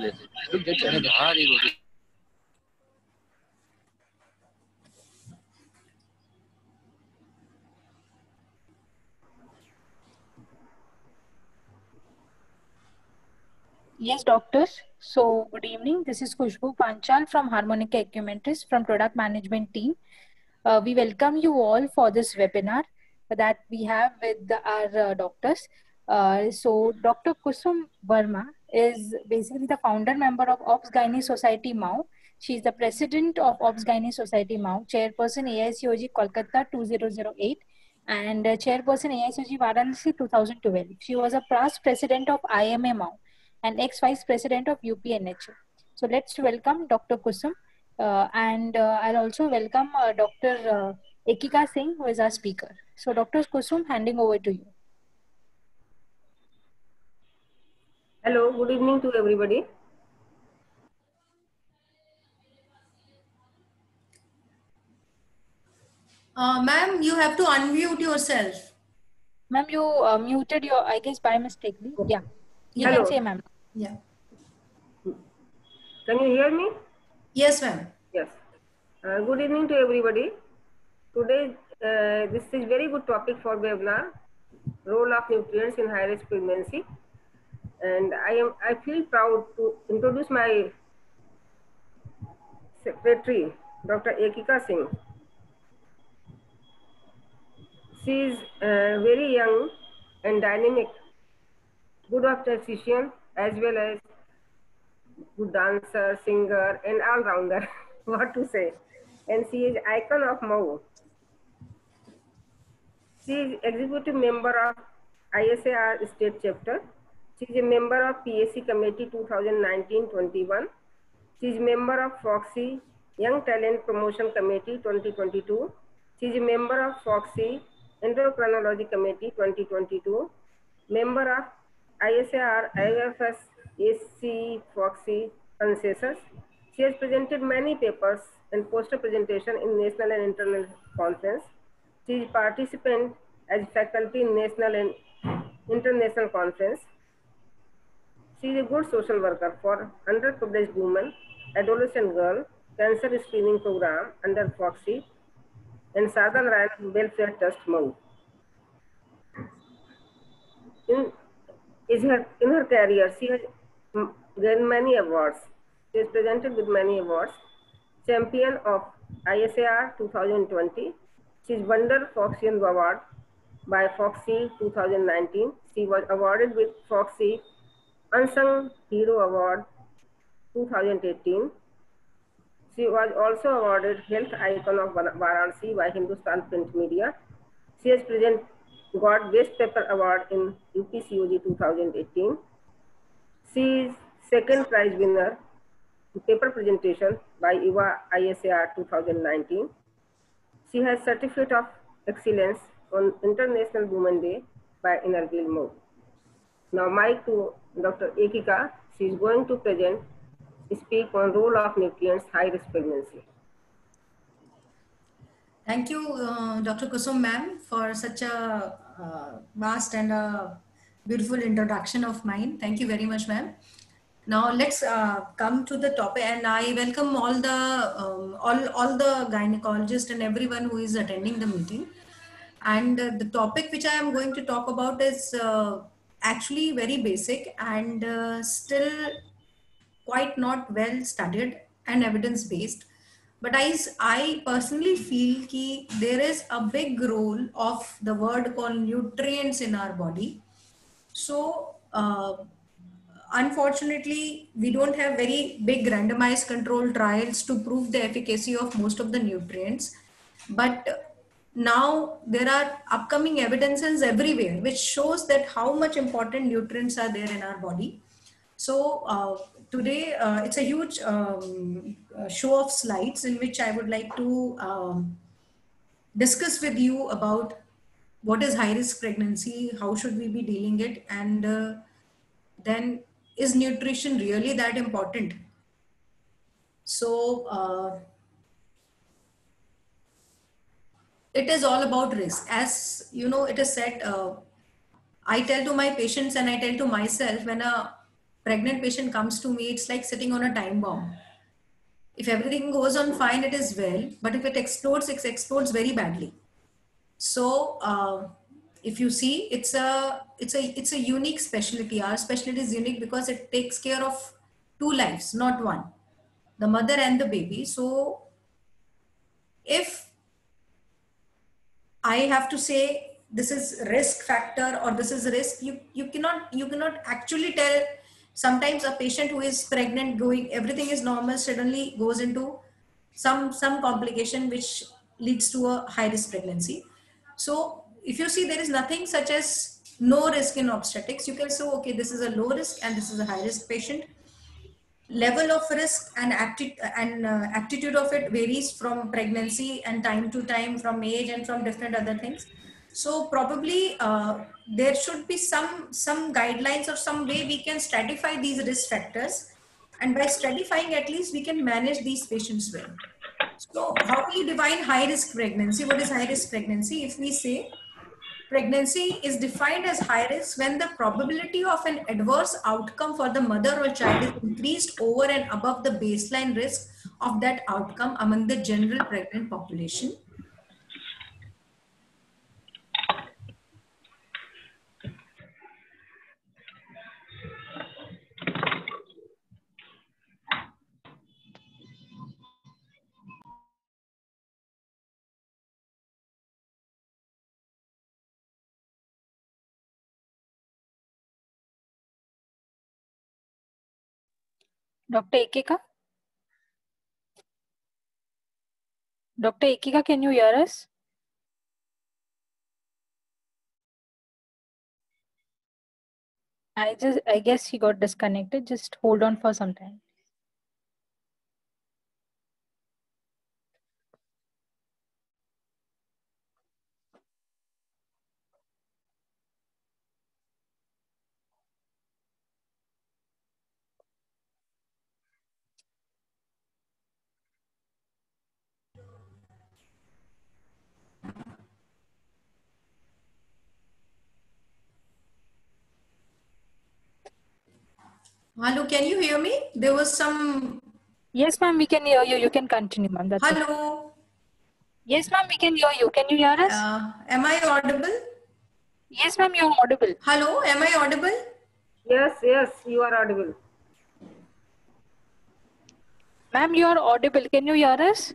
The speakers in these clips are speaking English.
Yes, doctors. So, good evening. This is Khushbu Panchal from Harmonica Acumentis from Product Management Team. We welcome you all for this webinar that we have with our doctors. Dr. Kusum Verma is basically the founder member of Obs Gynae Society MAU. She is the president of Obs Gynae Society MAU, chairperson AICOG Kolkata 2008, and chairperson AICOG Varanasi 2012. She was a past president of IMA MAU and ex-vice president of UPNH. So let's welcome Dr. Kusum. And I'll also welcome Dr. Ekika Singh, who is our speaker. So Dr. Kusum, handing over to you. Hello, good evening to everybody. Ma'am, you have to unmute yourself. Ma'am, you muted your, I guess, by mistake. Yeah, you Hello. can say, ma'am. Yeah. Can you hear me? Yes, ma'am. Yes. Good evening to everybody. Today, this is very good topic for webinar, role of nutrients in high-risk pregnancy. And I feel proud to introduce my secretary, Dr. Ekika Singh. She is very young and dynamic, good obstetrician as well as good dancer, singer, and all-rounder. What to say? And she is icon of MAU. She is executive member of ISAR state chapter. She is a member of PAC committee 2019-21. She is member of FOXY Young Talent Promotion Committee 2022. She is a member of FOXY Endocrinology Committee 2022. Member of ISAR IFS AC FOXY consensus. She has presented many papers and poster presentation in national and international conference. She is participant as faculty in national and international conference. She is a good social worker for underprivileged women, adolescent girl, cancer screening program under FOXY and Southern Ryan Welfare Trust MAU. In her career, she has gained many awards. She is presented with many awards. Champion of ISAR 2020. She is Wonder Foxian Award by FOXY 2019. She was awarded with FOXY Unsung Hero Award 2018. She was also awarded Health Icon of Varanasi by Hindustan Print Media. She has got Best Paper Award in UPCOG 2018. She is second prize winner in paper presentation by IWA ISAR 2019. She has Certificate of Excellence on International Women's Day by Enerville MAU. Now mic to Dr. Ekika. She is going to speak on role of nutrients high-risk pregnancy. Thank you, Dr. Kusum ma'am, for such a vast and beautiful introduction of mine. Thank you very much, ma'am. Now let's come to the topic, and I welcome all the gynecologists and everyone who is attending the meeting. And the topic which I am going to talk about is actually very basic and still quite not well studied and evidence based. But I personally feel that there is a big role of the word called nutrients in our body. So unfortunately, we don't have very big randomized control trials to prove the efficacy of most of the nutrients. But now there are upcoming evidences everywhere which shows that how much important nutrients are there in our body. So today it's a huge show of slides in which I would like to discuss with you about what is high risk pregnancy, how should we be dealing it, and then is nutrition really that important? So it is all about risk. As you know, it is said, I tell to my patients and I tell to myself, when a pregnant patient comes to me, it's like sitting on a time bomb. If everything goes on fine, it is well, but if it explodes very badly. So if you see, it's a unique specialty. Our specialty is unique because it takes care of two lives, not one, the mother and the baby. So if I have to say this is risk factor or this is risk, you cannot actually tell. Sometimes a patient who is pregnant, going everything is normal, suddenly goes into some complication which leads to a high risk pregnancy. So if you see, there is nothing such as no risk in obstetrics. You can say, okay, this is a low risk and this is a high risk patient. Level of risk and aptitude of it varies from pregnancy and time to time, from age and from different other things. So probably there should be some guidelines or some way we can stratify these risk factors, and by stratifying, at least we can manage these patients well. So how do you define high risk pregnancy? What is high risk pregnancy? If we say pregnancy is defined as high risk when the probability of an adverse outcome for the mother or child is increased over and above the baseline risk of that outcome among the general pregnant population. Dr. Ekika? Dr. Ekika, can you hear us? I guess he got disconnected. Just hold on for some time. Hello, can you hear me? There was some... Yes, ma'am, we can hear you. You can continue, ma'am. That's okay. Hello. Yes, ma'am, we can hear you. Can you hear us? Am I audible? Yes, ma'am, you're audible. Hello, am I audible? Yes, yes, you are audible. Ma'am, you are audible. Can you hear us?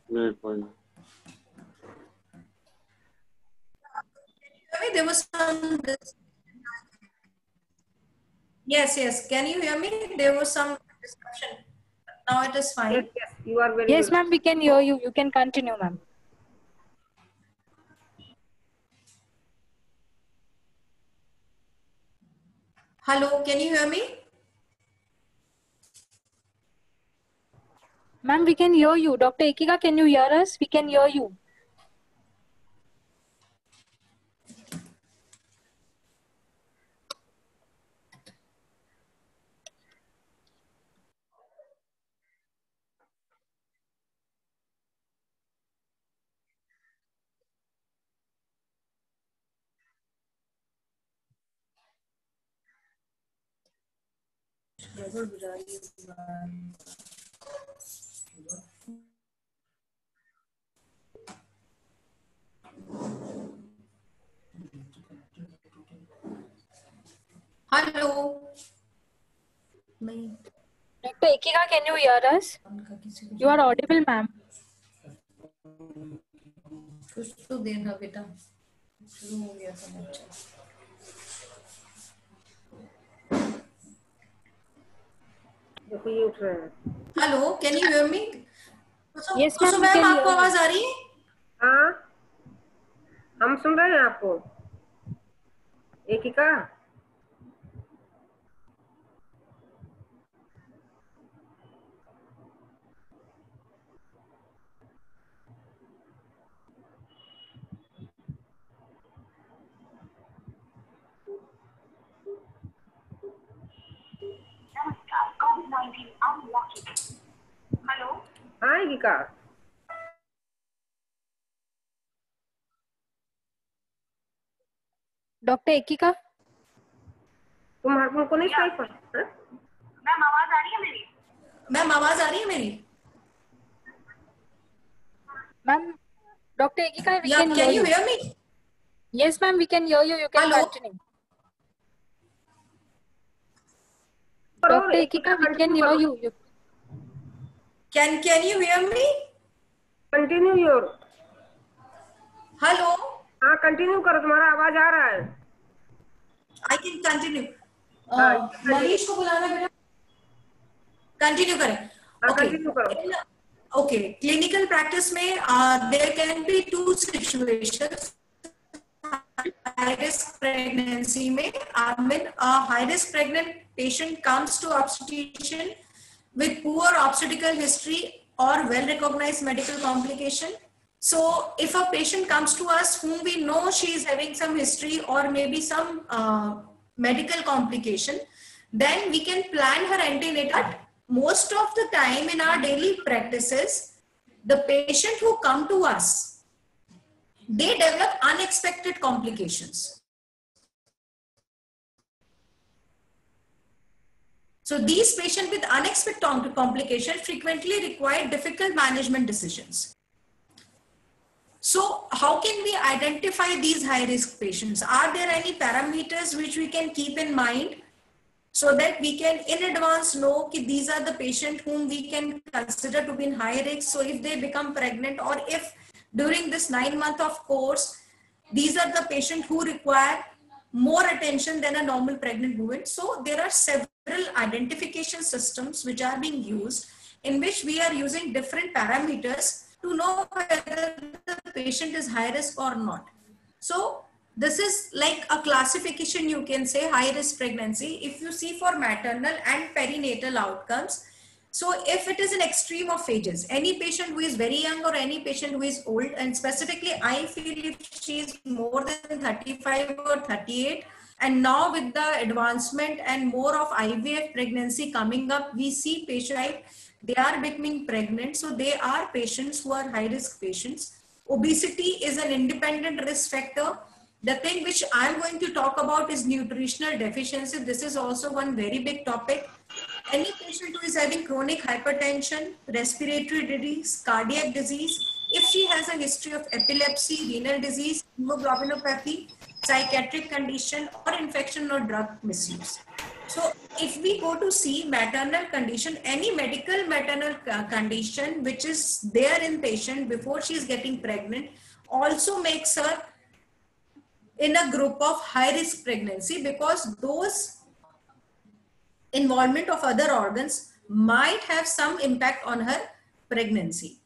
There was some... Yes. Can you hear me? There was some discussion. Now it is fine. Yes, yes, you are very Yes, good. ma'am, we can hear you. You can continue, ma'am. Hello, can you hear me? Ma'am, we can hear you. Dr. Ekika, can you hear us? We can hear you. Hello. Dr. Ekika, can you hear us? You are audible, ma'am. कुछ तो देना बेटा शुरू हो गया था बच्चा देखो ये उठ रहे हैं. Hello can you hear me Yes, ma'am, we ma'am can आपको hear you. आवाज आ रही है हाँ, हम सुन रहे हैं आपको. एकिका, हेलो हाँ एकिका. Dr. Ekika? तुमको नहीं सुनाई पड़? मैम आवाज आ रही है मेरी? मैम आवाज आ रही है मेरी? Ma'am, Dr. Ekika, we Yeah, can can hear you you. hear me? Yes, ma'am, we can hear you. You can Hello? continue. Dr. Ekika, we can hear you. Can you hear me? Continue your. Hello? हाँ continue करो, तुम्हारा आवाज आ रहा है. I can continue. हाँ, मनीष को बुलाना बेटा. Continue करें. हाँ Okay. कंटिन्यू करो. Okay. Clinical practice में there can be two situations. High risk pregnancy में, I mean a high risk pregnant patient comes to obstetrician with poor obstetrical history or well recognized medical complication. So if a patient comes to us whom we know she is having some history or maybe some medical complication, then we can plan her antenatal. Most of the time in our daily practices, the patient who come to us, they develop unexpected complications. So these patients with unexpected complications frequently require difficult management decisions. So how can we identify these high risk patients? Are there any parameters which we can keep in mind so that we can in advance know that these are the patients whom we can consider to be in high risk? So if they become pregnant or if during this 9 month of course, these are the patients who require more attention than a normal pregnant woman. So there are several identification systems which are being used in which we are using different parameters to know whether the patient is high risk or not. So this is like a classification, you can say, high risk pregnancy. If you see for maternal and perinatal outcomes, so if it is an extreme of ages, any patient who is very young or any patient who is old, and specifically I feel if she is more than 35 or 38, and now with the advancement and more of IVF pregnancy coming up, we see patients, right, they are becoming pregnant. So they are patients who are high risk patients. Obesity is an independent risk factor. The thing which I'm going to talk about is nutritional deficiency. This is also one very big topic. Any patient who is having chronic hypertension, respiratory disease, cardiac disease, if she has a history of epilepsy, renal disease, hemoglobinopathy, psychiatric condition, or infection or drug misuse. So if we go to see maternal condition, any medical maternal condition which is there in patient before she is getting pregnant also makes her in a group of high risk pregnancy, because those involvement of other organs might have some impact on her pregnancy.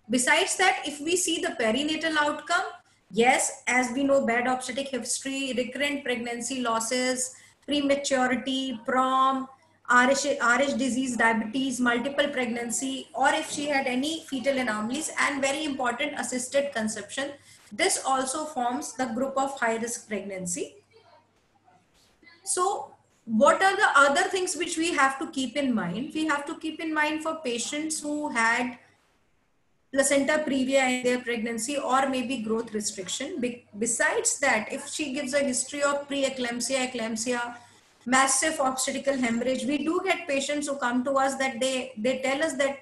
Besides that, if we see the perinatal outcome, yes, as we know, bad obstetric history, recurrent pregnancy losses, prematurity, PROM, RH disease, diabetes, multiple pregnancy, or if she had any fetal anomalies, and very important, assisted conception, this also forms the group of high risk pregnancy. So what are the other things which we have to keep in mind? We have to keep in mind for patients who had placenta previa in their pregnancy or maybe growth restriction. Besides that, if she gives a history of preeclampsia, eclampsia, massive obstetrical hemorrhage, we do get patients who come to us that they tell us that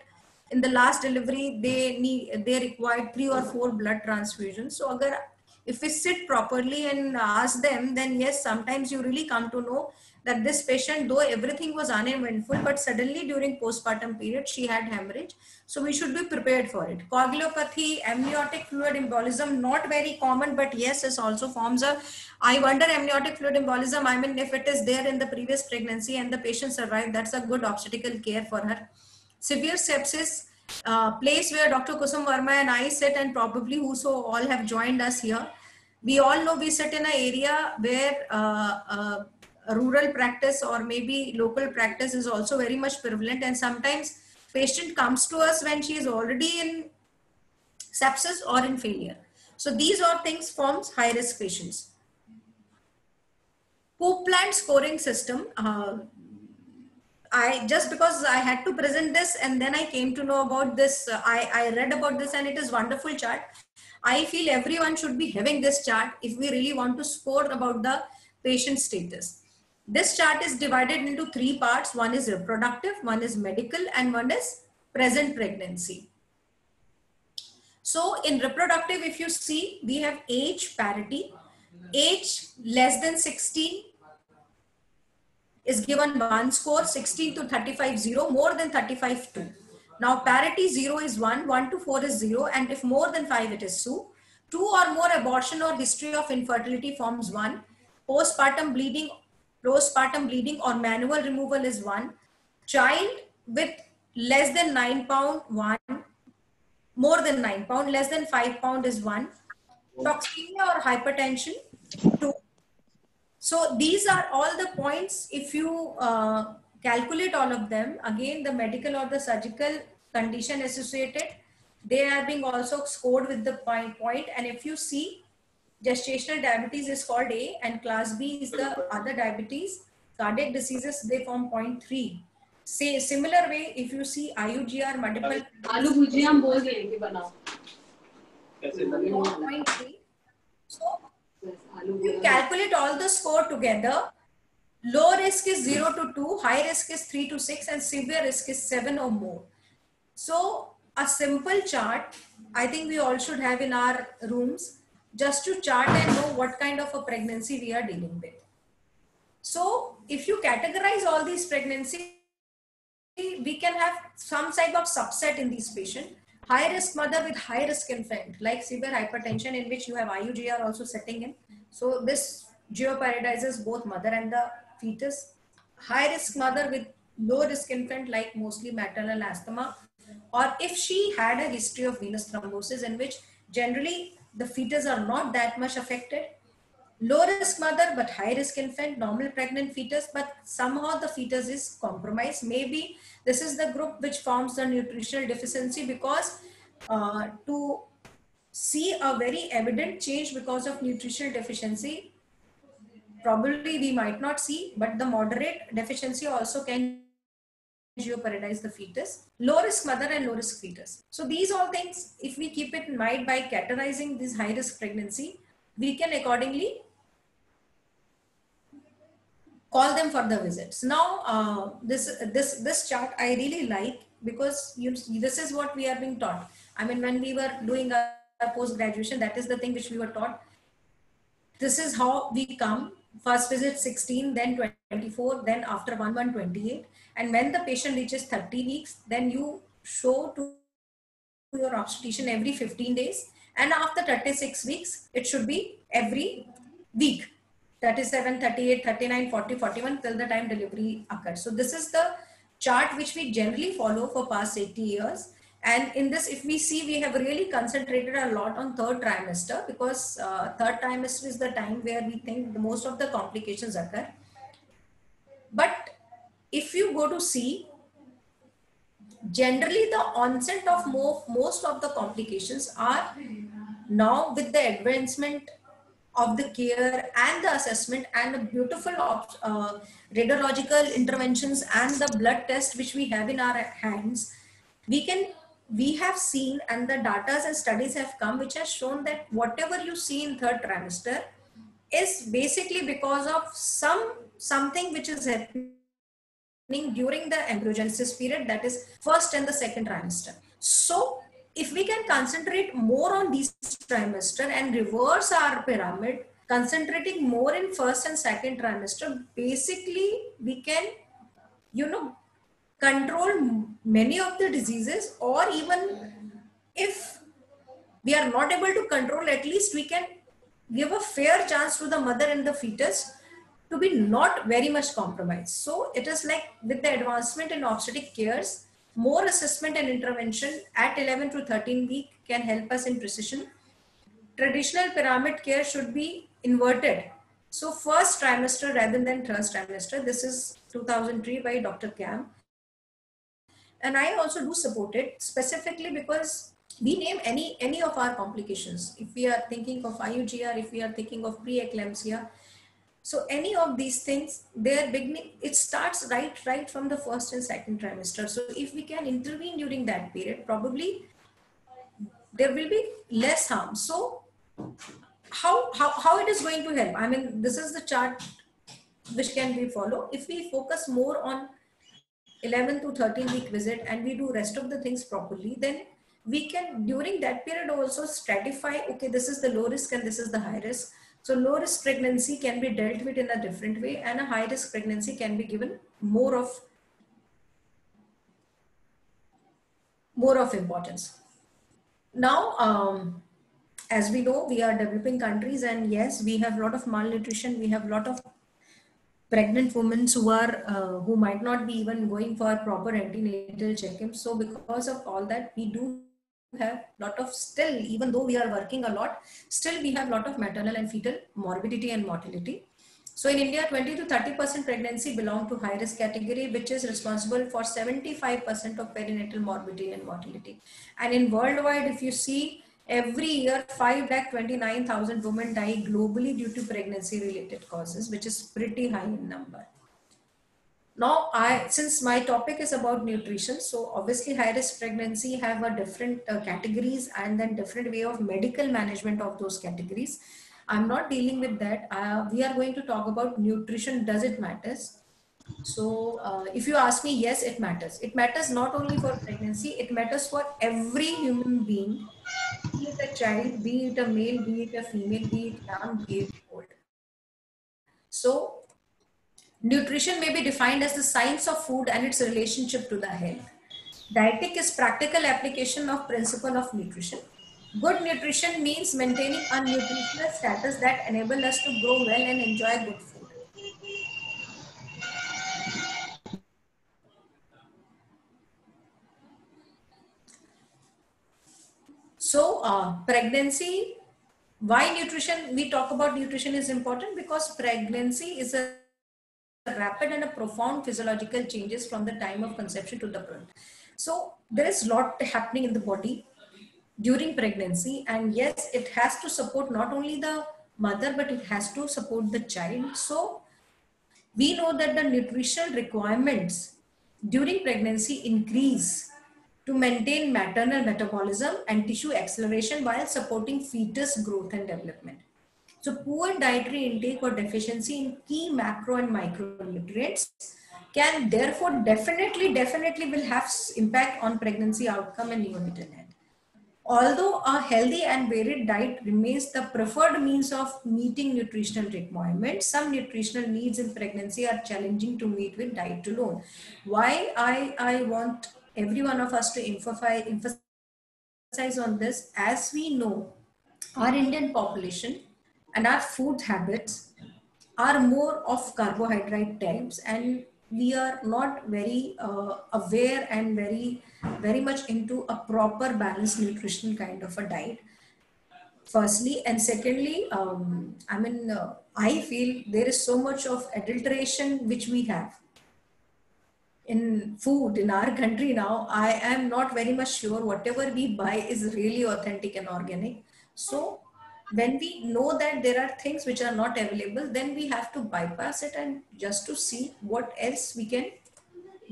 in the last delivery they required 3 or 4 blood transfusions. So if we sit properly and ask them, then yes, sometimes you really come to know that this patient, though everything was uneventful, but suddenly during postpartum period, she had hemorrhage. So we should be prepared for it. Coagulopathy, amniotic fluid embolism, not very common, but yes, it also forms a, I wonder, amniotic fluid embolism, I mean, if it is there in the previous pregnancy and the patient survived, that's a good obstetrical care for her. Severe sepsis, place where Dr. Kusum Verma and I sit, and probably whoso all have joined us here. We all know we sit in an area where rural practice or maybe local practice is also very much prevalent, and sometimes patient comes to us when she is already in sepsis or in failure. So these are things forms high risk patients. Copeland scoring system. I just because I had to present this and then I came to know about this, I read about this and it is wonderful chart. I feel everyone should be having this chart if we really want to score about the patient status. This chart is divided into three parts. One is reproductive, one is medical, and one is present pregnancy. So in reproductive, if you see, we have age parity. Age less than 16 is given 1 score, 16 to 35 0, more than 35 2. Now parity 0 is 1, 1 to 4 is 0, and if more than 5 it is 2. 2 or more abortion or history of infertility forms 1. Postpartum bleeding or manual removal is 1. Child with less than 9 pound 1, more than 9 pound, less than 5 pound is 1. Toxemia or hypertension 2. So these are all the points. If you calculate all of them, again the medical or the surgical condition associated, they are being also scored with the point. And if you see, gestational diabetes is called A and class B is the other diabetes. Cardiac diseases, they form 0.3. Say similar way, if you see IUGR multiple 0.3. So you calculate all the score together. Low risk is 0 to 2, high risk is 3 to 6, and severe risk is 7 or more. So a simple chart, I think we all should have in our rooms, just to chart and know what kind of a pregnancy we are dealing with. So if you categorize all these pregnancies, we can have some type of subset in these patients. High risk mother with high risk infant, like severe hypertension, in which you have IUGR also setting in. So this jeopardizes both mother and the fetus. High risk mother with low risk infant, like mostly maternal asthma, or if she had a history of venous thrombosis, in which generally the fetus are not that much affected. Low risk mother but high risk infant, normal pregnant fetus, but somehow the fetus is compromised. Maybe this is the group which forms the nutritional deficiency, because to see a very evident change because of nutritional deficiency, probably we might not see, but the moderate deficiency also can jeopardize the fetus. Low risk mother and low risk fetus. So these all things, if we keep it in mind by categorizing this high risk pregnancy, we can accordingly call them for the visits. Now, this chart I really like, because this is what we are being taught. I mean, when we were doing our post graduation, that is the thing which we were taught. This is how we come. First visit 16, then 24, then after 1 month 28. And when the patient reaches 30 weeks, then you show to your obstetrician every 15 days. And after 36 weeks, it should be every week. 37, 38, 39, 40, 41 till the time delivery occurs. So this is the chart which we generally follow for past 80 years. And in this, if we see, we have really concentrated a lot on third trimester, because third trimester is the time where we think the most of the complications occur. But if you go to see, generally the onset of most of the complications are now with the advancement of the care and the assessment and the beautiful radiological interventions and the blood test which we have in our hands. We have seen, and the data and studies have come which has shown that whatever you see in third trimester is basically because of something which is happening during the embryogenesis period, that is first and the second trimester. So if we can concentrate more on these trimester and reverse our pyramid, concentrating more in first and second trimester, basically we can, control many of the diseases, or even if we are not able to control, at least we can give a fair chance to the mother and the fetus to be not very much compromised. So it is like with the advancement in obstetric cares, more assessment and intervention at 11 to 13 week can help us in precision. Traditional pyramid care should be inverted. So first trimester rather than third trimester. This is 2003 by Dr. Kam. And I also do support it, specifically because we name any of our complications. If we are thinking of IUGR, if we are thinking of preeclampsia, so any of these things, their beginning, it starts right from the first and second trimester. So if we can intervene during that period, probably there will be less harm. So how it is going to help? I mean, this is the chart which can be followed. If we focus more on 11 to 13 week visit and we do rest of the things properly, then we can during that period also stratify, okay, this is the low risk and this is the high risk. So low risk pregnancy can be dealt with in a different way, and a high risk pregnancy can be given more of importance. Now, as we know, we are developing countries, and yes, we have a lot of malnutrition. We have a lot of pregnant women who are who might not be even going for proper antenatal check-ins. So because of all that, we do have lot of, still, even though we are working a lot, still we have lot of maternal and fetal morbidity and mortality. So in India, 20 to 30% pregnancy belong to high risk category, which is responsible for 75% of perinatal morbidity and mortality. And in worldwide, if you see, every year 5,29,000 women die globally due to pregnancy related causes, which is pretty high in number. Now, since my topic is about nutrition, so obviously high risk pregnancy have a different categories and then different way of medical management of those categories. I'm not dealing with that. We are going to talk about nutrition. Does it matters? So if you ask me, yes, it matters. It matters not only for pregnancy, it matters for every human being, be it a child, be it a male, be it a female, be it young, be it old. So nutrition may be defined as the science of food and its relationship to the health. Dietic is practical application of principle of nutrition. Good nutrition means maintaining a nutritional status that enable us to grow well and enjoy good food. So pregnancy, why nutrition, we talk about nutrition is important because pregnancy is a rapid and a profound physiological changes from the time of conception to the birth. So there is a lot happening in the body during pregnancy, and yes, it has to support not only the mother, but it has to support the child. So we know that the nutritional requirements during pregnancy increase to maintain maternal metabolism and tissue acceleration while supporting fetus growth and development. So poor dietary intake or deficiency in key macro and micronutrients can therefore definitely will have impact on pregnancy outcome and neonatal health. Although a healthy and varied diet remains the preferred means of meeting nutritional requirements, some nutritional needs in pregnancy are challenging to meet with diet alone. Why I want every one of us to emphasize on this, as we know, our Indian population and our food habits are more of carbohydrate types, and we are not very aware and very much into a proper balanced nutritional kind of a diet, firstly. And secondly, I feel there is so much of adulteration which we have in food in our country now. I am not very much sure whatever we buy is really authentic and organic. So when we know that there are things which are not available, then we have to bypass it and just to see what else we can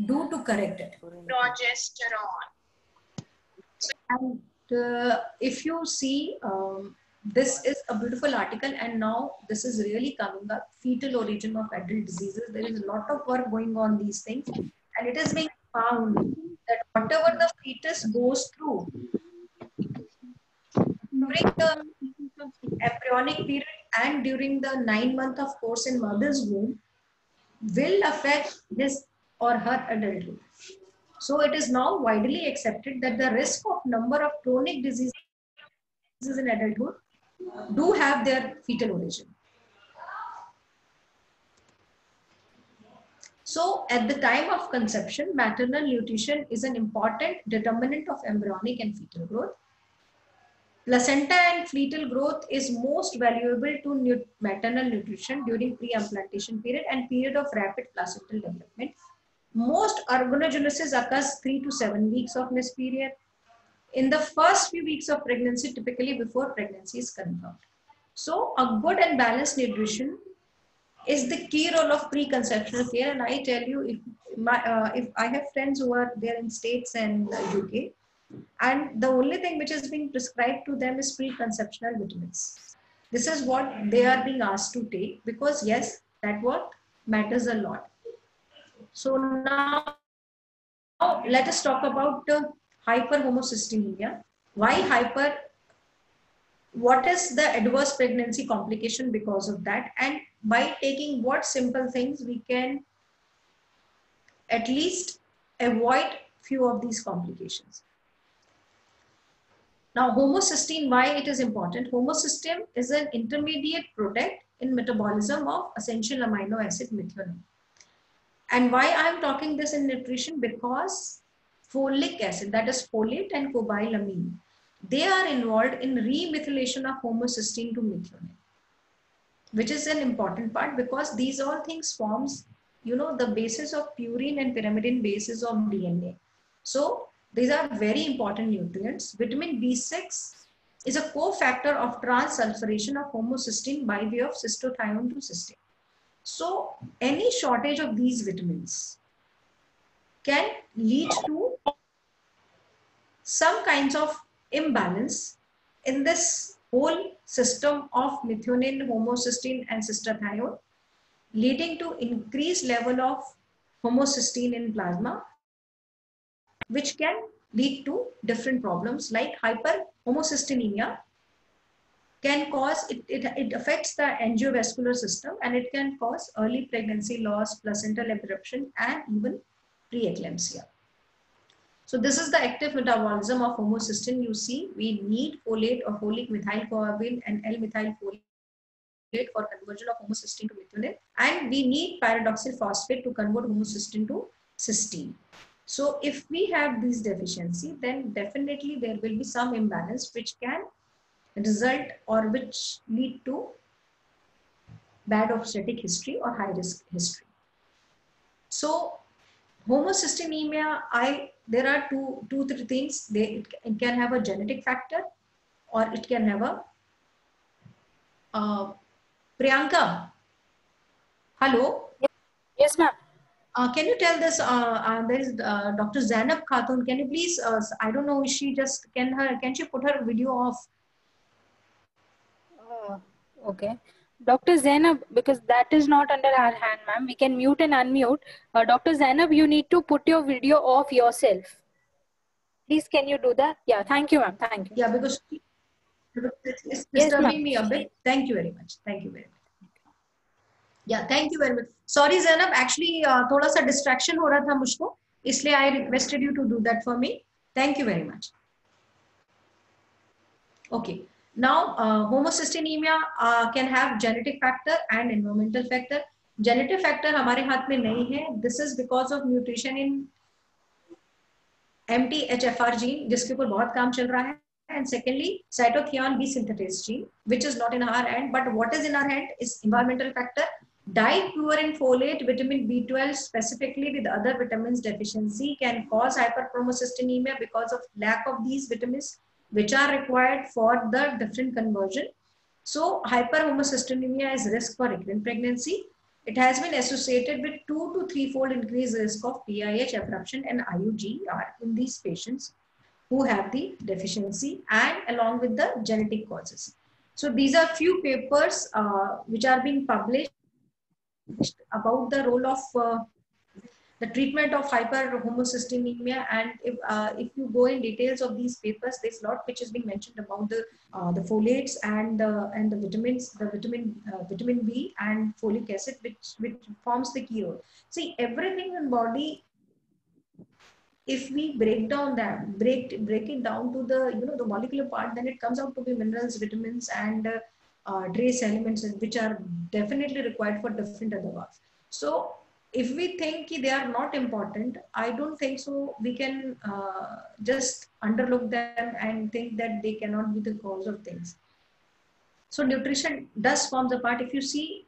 do to correct it. Progesterone. And if you see, this is a beautiful article, and now this is really coming up, fetal origin of adult diseases. There is a lot of work going on these things, and it is being found that whatever the fetus goes through during the embryonic period and during the 9 month of course in mother's womb will affect his or her adulthood. So it is now widely accepted that the risk of number of chronic diseases in adulthood do have their fetal origin. So at the time of conception, maternal nutrition is an important determinant of embryonic and fetal growth. Placenta and fetal growth is most valuable to maternal nutrition during pre-implantation period and period of rapid placental development. Most organogenesis occurs 3 to 7 weeks of this period. In the first few weeks of pregnancy, typically before pregnancy is confirmed. So a good and balanced nutrition is the key role of preconceptional care. And I tell you, if I have friends who are there in States and UK, and the only thing which is being prescribed to them is preconceptional vitamins. This is what they are being asked to take, because yes, that what matters a lot. So now let us talk about hyperhomocystinemia. Why hyper? What is the adverse pregnancy complication because of that? And by taking what simple things we can at least avoid few of these complications. Now, homocysteine, why it is important? Homocysteine is an intermediate product in metabolism of essential amino acid methionine. And why I am talking this in nutrition? Because folic acid, that is folate and cobalamin, they are involved in remethylation of homocysteine to methionine, which is an important part because these all things forms, you know, the basis of purine and pyrimidine basis of DNA. So these are very important nutrients. Vitamin B6 is a cofactor of transsulfuration of homocysteine by way of cystothione to cysteine. So any shortage of these vitamins can lead to some kinds of imbalance in this whole system of methionine, homocysteine and cystothione, leading to increased level of homocysteine in plasma, which can lead to different problems like hyperhomocystinemia can cause, it affects the angiovascular system and it can cause early pregnancy loss, placental abruption and even preeclampsia. So this is the active metabolism of homocysteine. You see, we need folate or folic methylcoagulant and L-methylfolate for conversion of homocysteine to methionine, and we need pyridoxal phosphate to convert homocysteine to cysteine. So if we have this deficiency, then definitely there will be some imbalance which can result or which lead to bad obstetric history or high risk history. So homocystinemia, there are three things. It can have a genetic factor or it can have a Priyanka, hello. Yes, ma'am. Can you tell this? There is Dr. Zainab Khatun. Can you please? I don't know. She just can she put her video off? Okay. Dr. Zainab, because that is not under our hand, ma'am. We can mute and unmute. Dr. Zainab, you need to put your video off yourself. Please, can you do that? Yeah, thank you, ma'am. Thank you. Yeah, because it's disturbing me a bit. Thank you very much. Thank you very much. Yeah, thank you very much. Sorry, Zainab. Actually, थोड़ा सा distraction हो रहा था मुझको, इसलिए I requested you to do that for me. Thank you very much. Okay. Now, homocystinemia can have genetic factor and environmental factor. Genetic factor हमारे हाथ में नहीं है. This is because of mutation in MTHFR gene, जिसके ऊपर बहुत काम चल रहा है. And secondly, cytothione B synthetase gene, which is not in our hand. But what is in our hand is environmental factor. Diet poor in folate, vitamin B12 specifically with other vitamins deficiency can cause hyperhomocystinemia because of lack of these vitamins which are required for the different conversion. So hyperhomocystinemia is risk for recurrent pregnancy. It has been associated with 2 to 3-fold increased risk of PIH, abruption and IUGR in these patients who have the deficiency and along with the genetic causes. So these are few papers which are being published about the role of the treatment of hyperhomocystinemia, and if you go in details of these papers, there's a lot which is being mentioned about the folates and the vitamins, the vitamin B and folic acid, which forms the key role. See, everything in body, if we break down that, break it down to the the molecular part, then it comes out to be minerals, vitamins, and trace elements which are definitely required for different other works. So if we think they are not important, I don't think so we can just underlook them and think that they cannot be the cause of things. So nutrition does form the part. If you see,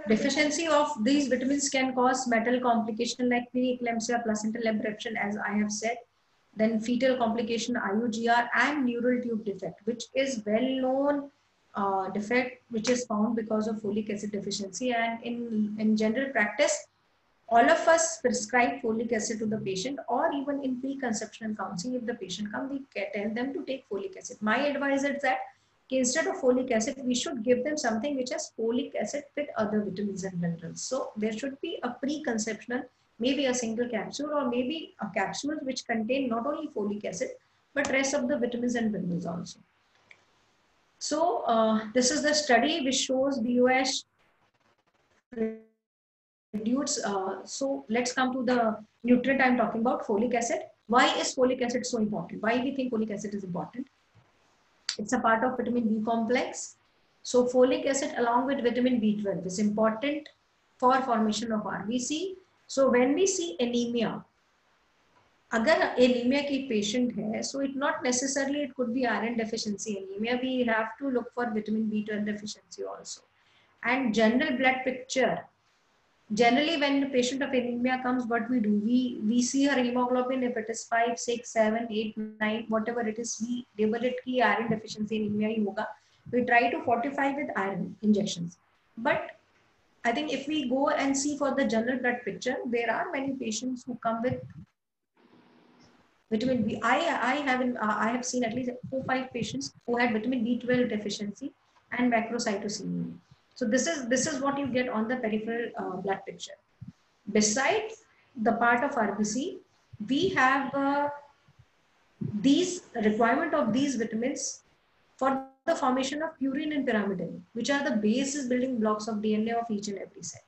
deficiency of these vitamins can cause metal complication like preeclampsia, placental abruption, as I have said, then fetal complication, IUGR, and neural tube defect, which is well known defect which is found because of folic acid deficiency. And in general practice, all of us prescribe folic acid to the patient, or even in pre-conception counseling, if the patient comes, we tell them to take folic acid. My advice is that instead of folic acid, we should give them something which has folic acid with other vitamins and minerals. So there should be a preconception, maybe a single capsule or maybe a capsule which contain not only folic acid, but rest of the vitamins and minerals also. So this is the study which shows BOS reduce. So let's come to the nutrient I'm talking about, folic acid. Why is folic acid so important? Why we think folic acid is important? It's a part of vitamin B complex. So folic acid along with vitamin B12 is important for formation of RBC. So when we see anemia, अगर anemia की patient है, so it not necessarily it could be iron deficiency anemia. We have to look for vitamin B12 deficiency also. And general blood picture. Generally, when the patient of anemia comes, what we do, we see her hemoglobin, if it is 5, 6, 7, 8, 9, whatever it is, we label it ki iron deficiency anemia hi hoga. We try to fortify with iron injections. But I think if we go and see for the general blood picture, there are many patients who come with vitamin B. I have seen at least 4-5 patients who had vitamin B12 deficiency and macrocytosine. So this is what you get on the peripheral blood picture. Besides the part of RBC, we have these requirement of these vitamins for the formation of purine and pyrimidine, which are the basis building blocks of DNA of each and every cell.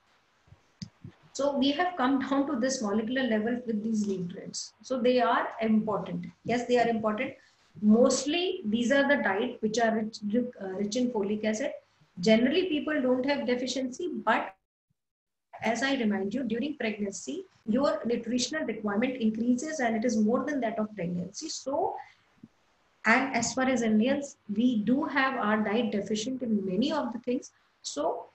So we have come down to this molecular level with these nutrients. So they are important. Yes, they are important. Mostly these are the diet which are rich in folic acid. Generally, people don't have deficiency, but as I remind you, during pregnancy, your nutritional requirement increases and it is more than that of pregnancy. So, and as far as Indians, we do have our diet deficient in many of the things. So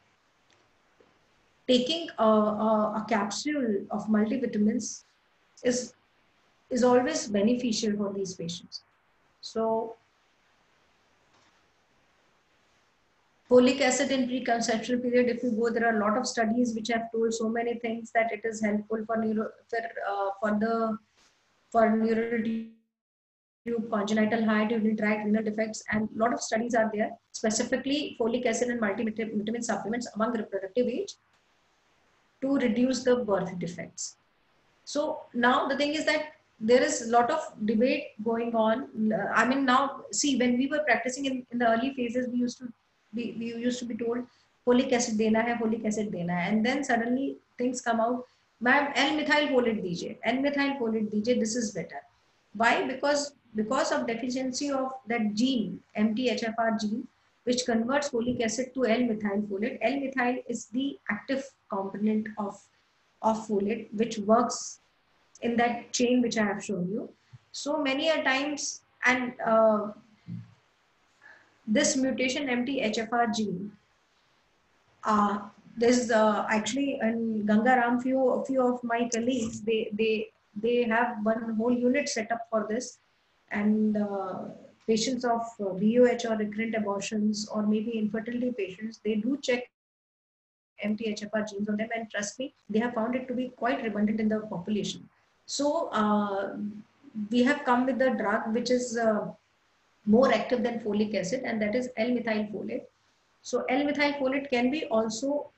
taking a capsule of multivitamins is always beneficial for these patients. So folic acid in preconceptual period, if you go, there are a lot of studies which have told so many things that it is helpful for neural tube, congenital high urinary tract, renal defects, and a lot of studies are there, specifically folic acid and multivitamin supplements among reproductive age to reduce the birth defects. So now the thing is that there is a lot of debate going on. I mean, now see, when we were practicing in the early phases, we used to be told folic acid dena hai, folic acid dena hai, and then suddenly things come out, ma'am, L-methyl folate dijiye, L-methyl folate dijiye, this is better. Why? Because of deficiency of that gene, MTHFR gene, which converts folic acid to L-methyl folate. L-methyl is the active component of folate, which works in that chain which I have shown you. So many a times, and this mutation MTHFR gene, there's actually in Gangaram, few of my colleagues, they have one whole unit set up for this, and patients of BOH or recurrent abortions or maybe infertility patients, they do check MTHFR genes on them, and trust me, they have found it to be quite redundant in the population. So we have come with a drug which is more active than folic acid, and that is L-methyl folate. So L-methyl folate can be also,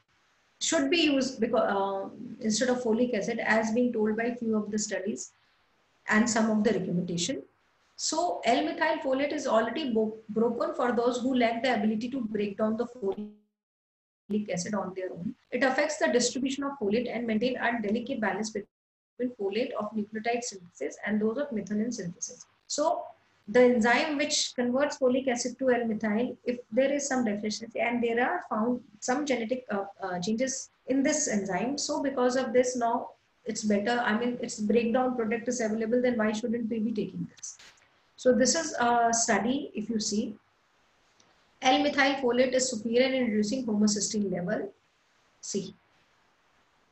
should be used because instead of folic acid, as being told by few of the studies and some of the recommendation. So L-methyl folate is already broken for those who lack the ability to break down the folic acid on their own. It affects the distribution of folate and maintain a delicate balance between folate of nucleotide synthesis and those of methionine synthesis. So the enzyme which converts folic acid to L-methyl, if there is some deficiency, and there are found some genetic changes in this enzyme, so because of this now it's better, I mean its breakdown product is available, then why shouldn't we be taking this? So this is a study, if you see, L-methyl folate is superior in reducing homocysteine level, C.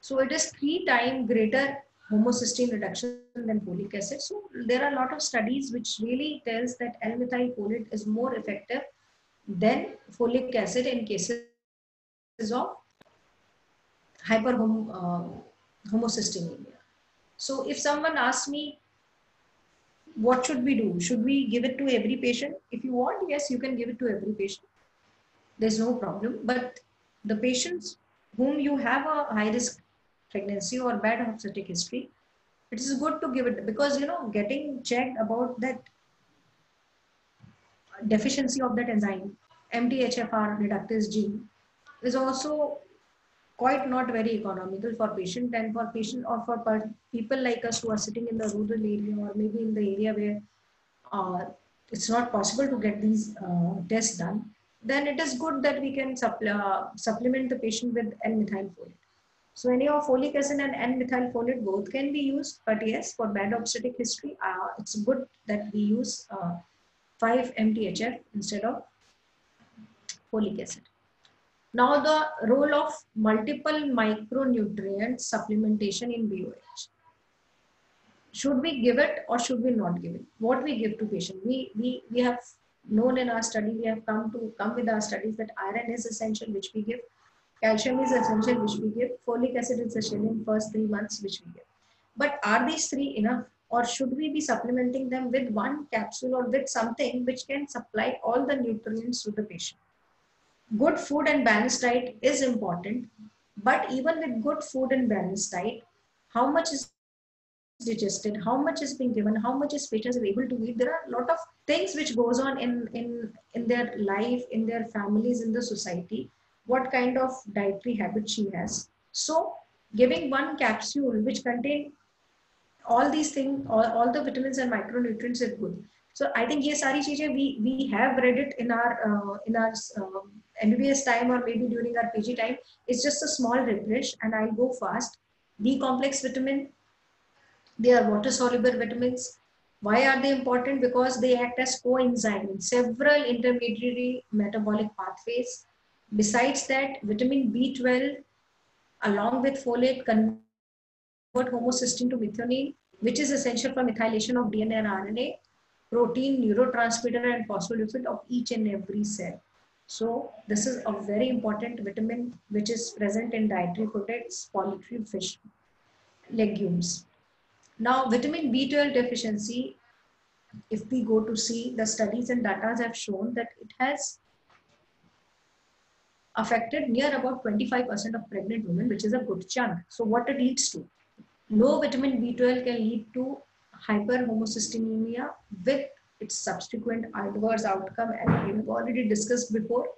So it is 3 times greater homocysteine reduction than folic acid. So there are a lot of studies which really tells that L-methyl folate is more effective than folic acid in cases of homocysteinemia. So if someone asks me, what should we do? Should we give it to every patient? If you want, yes, you can give it to every patient. There's no problem. But the patients whom you have a high risk pregnancy or bad obstetric history, it is good to give it, because getting checked about that deficiency of that enzyme, MTHFR reductase gene, is also quite not very economical for patient, and for patient or for people like us who are sitting in the rural area or maybe in the area where it's not possible to get these tests done. Then it is good that we can supplement the patient with N-methylfolate. So anyhow, folic acid and N-methylfolate both can be used, but yes, for bad obstetric history, it's good that we use 5-MTHF instead of folic acid. Now the role of multiple micronutrient supplementation in BOH. Should we give it or should we not give it? What we give to patient? We have known in our study, we have come with our studies that iron is essential, which we give. Calcium is essential, which we give. Folic acid is essential in first 3 months, which we give. But are these three enough, or should we be supplementing them with one capsule or with something which can supply all the nutrients to the patient? Good food and balanced diet is important, but even with good food and balanced diet, how much is digested, how much is being given, how much is patients are able to eat? There are a lot of things which goes on in their life, in their families, in the society, what kind of dietary habit she has. So giving one capsule which contain all these things, all the vitamins and micronutrients is good. So I think ये सारी चीजें we have read it in our MBBS time or maybe during our PG time. It's just a small refresh and I'll go fast. B complex vitamin, they are water soluble vitamins. Why are they important? Because they act as coenzyme in several intermediary metabolic pathways. Besides that, vitamin B12 along with folate convert homocysteine to methionine, which is essential for methylation of DNA and RNA, protein, neurotransmitter, and phospholipid of each and every cell. So this is a very important vitamin which is present in dietary products, poultry, fish, legumes. Now, vitamin B12 deficiency, if we go to see, the studies and data have shown that it has affected near about 25% of pregnant women, which is a good chunk. So what it leads to? Low vitamin B12 can lead to hyperhomocysteinemia with its subsequent adverse outcome, and we have already discussed before.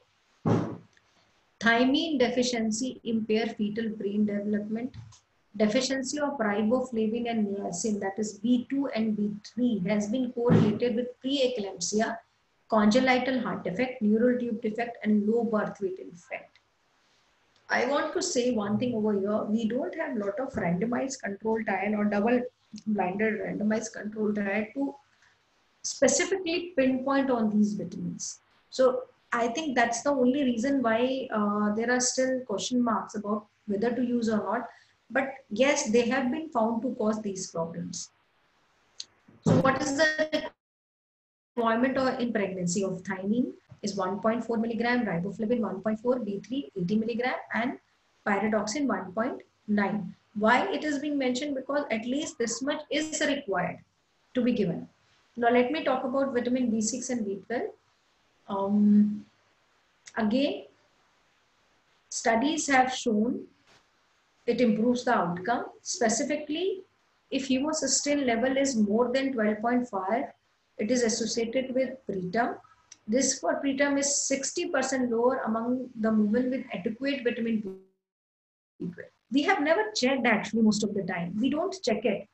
Thiamine deficiency impair fetal brain development. Deficiency of riboflavin and niacin, that is B2 and B3, has been correlated with preeclampsia, congenital heart defect, neural tube defect, and low birth weight defect. I want to say one thing over here. We don't have a lot of randomized control trial or double-blinded randomized control trial to specifically pinpoint on these vitamins. So I think that's the only reason why there are still question marks about whether to use or not. But yes, they have been found to cause these problems. So what is the requirement in pregnancy of thiamine is 1.4 milligram, riboflavin 1.4, B3 80 milligram, and pyridoxine 1.9. Why it is being mentioned? Because at least this much is required to be given. Now let me talk about vitamin B6 and B12. Again, studies have shown it improves the outcome. Specifically, if homocysteine level is more than 12.5, it is associated with preterm. Risk for preterm is 60% lower among the women with adequate vitamin B12. We have never checked actually most of the time. We don't check it.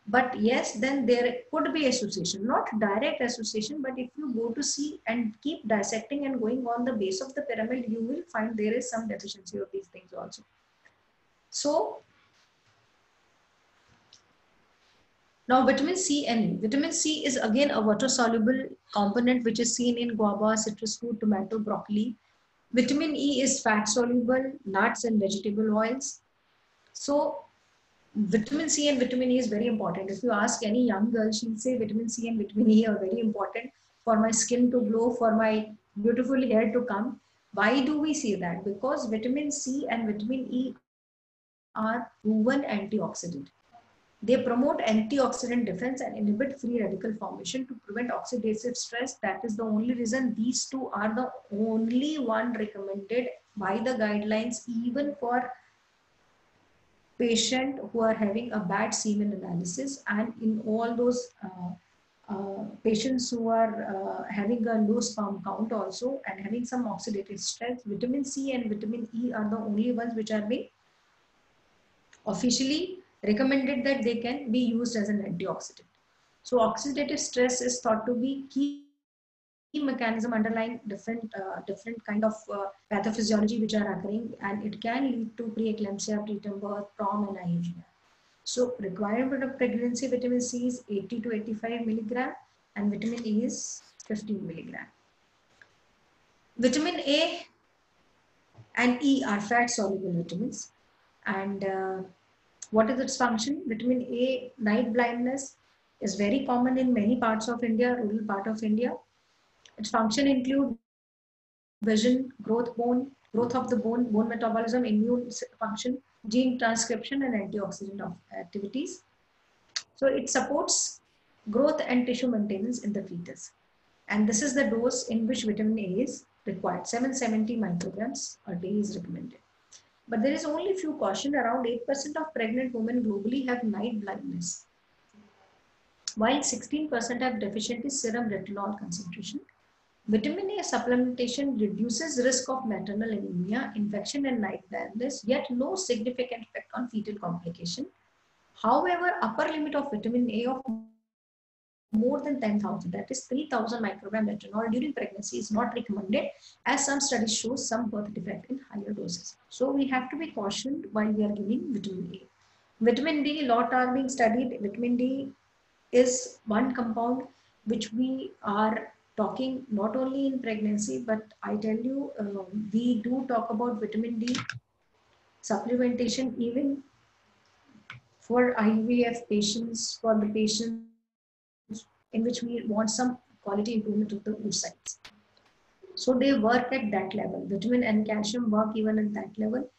But yes, then there could be association, not direct association, but if you go to see and keep dissecting and going on the base of the pyramid, you will find there is some deficiency of these things also. So now vitamin C and E. Vitamin C is again a water soluble component which is seen in guava, citrus fruit, tomato, broccoli. Vitamin E is fat soluble, nuts and vegetable oils. So vitamin C and vitamin E is very important. If you ask any young girl, she'll say vitamin C and vitamin E are very important for my skin to glow, for my beautiful hair to come. Why do we say that? Because vitamin C and vitamin E are proven antioxidant. They promote antioxidant defense and inhibit free radical formation to prevent oxidative stress. That is the only reason these two are the only one recommended by the guidelines, even for patient who are having a bad semen analysis, and in all those patients who are having a low sperm count also and having some oxidative stress, vitamin C and vitamin E are the only ones which are being officially recommended that they can be used as an antioxidant. So oxidative stress is thought to be key mechanism underlying different kind of pathophysiology which are occurring, and it can lead to preeclampsia, preterm birth, prom, and IUGR. So requirement of pregnancy vitamin C is 80 to 85 milligram, and vitamin E is 15 milligram. Vitamin A and E are fat soluble vitamins, and what is its function? Vitamin A, night blindness, is very common in many parts of India, rural part of India. Its function include vision, growth of the bone metabolism, immune function, gene transcription, and antioxidant activities. So it supports growth and tissue maintenance in the fetus. And this is the dose in which vitamin A is required. 770 micrograms a day is recommended. But there is only few caution. Around 8% of pregnant women globally have night blindness, while 16% have deficient serum retinol concentration. Vitamin A supplementation reduces risk of maternal anemia, infection, and night blindness, yet no significant effect on fetal complication. However, upper limit of vitamin A of more than 10,000, that is 3,000 microgram retinol during pregnancy, is not recommended, as some studies show some birth defect in higher doses. So we have to be cautioned while we are giving vitamin A. Vitamin D, lot are being studied. Vitamin D is one compound which we are talking not only in pregnancy, but I tell you, we do talk about vitamin D supplementation even for IVF patients, for the patients in which we want some quality improvement of the oocytes. So they work at that level. Vitamin and calcium work even at that level.